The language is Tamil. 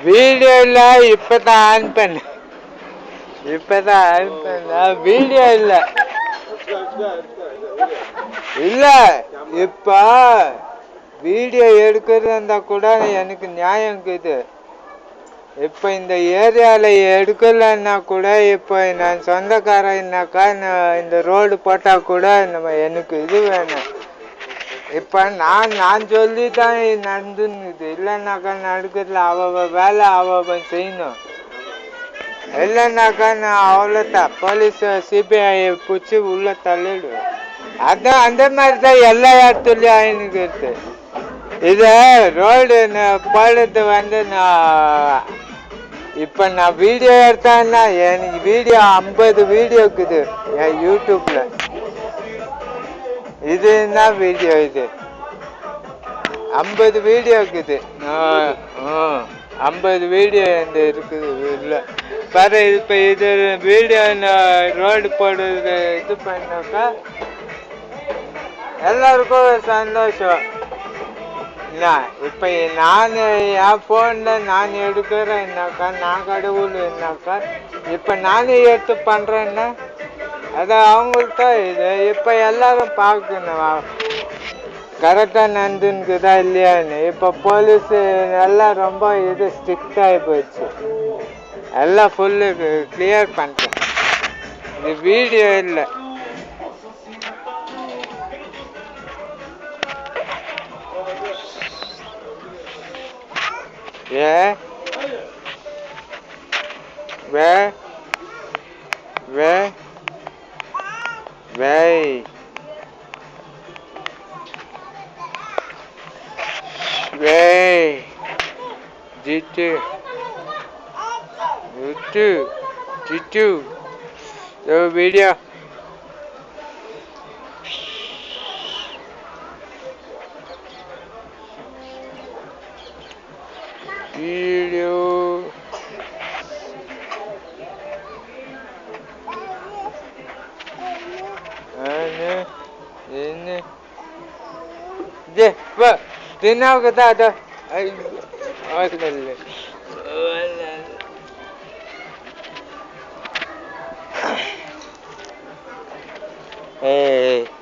வீடியோல இப்பதான் ஆன் பண்ண இப்பதான் ஆன் பண்ண வீடியோ இல்ல இல்ல இப்ப வீடியோ எடுக்கிறது இருந்தா கூட எனக்கு நியாயம் இருக்குது. இப்ப இந்த ஏரியால எடுக்கலன்னா கூட இப்ப நான் சொந்தக்காரன்னாக்கா இந்த ரோடு போட்டா கூட நம்ம எனக்கு இது வேணும். இப்ப நான் சொல்லிதான் நடந்துன்னு இல்லைன்னாக்கா நடக்கிறதுல அவ வேலை அவ செய்யணும். இல்லைன்னாக்கா நான் அவ்வளோதான் போலீஸ் சிபிஐ பிடிச்சி உள்ள தள்ளிடுவேன். அதான் அந்த மாதிரி தான் எல்லா இடத்துலயும் ஆயினுக்கிறது. இது ரோடு போடுறது வந்து நான் இப்போ நான் வீடியோ எடுத்தேன்னா எனக்கு வீடியோ 50 வீடியோ இருக்குது என் யூடியூப்ல. இது என்ன வீடியோ இது 50 வீடியோ இருக்குது. 50 வீடியோ இருக்குது இல்லை பாரு. இப்போ இது வீடியோ ரோடு போடுறது இது பண்ணாக்கா எல்லாருக்கும் சந்தோஷம். இப்போ நான் என் ஃபோனில் நான் எடுக்கிறேன்னாக்கா நான் கடவுள்னாக்கா இப்போ நானே எடுத்து பண்ணுறேன்னா அது அவங்களுக்கு தான் இது. இப்போ எல்லாரும் பார்க்கணும் கரெக்டாக நடந்துன்னுக்குதா இல்லையான்னு. இப்போ போலீஸு எல்லாம் ரொம்ப இது ஸ்ட்ரிக்ட் ஆகி போச்சு. எல்லாம் ஃபுல்லு கிளியர் பண்ணிட்டேன். இது வீடியோ இல்லை. Yeah. Where? G2. The video. Tinawag ka dada. Ay, hey.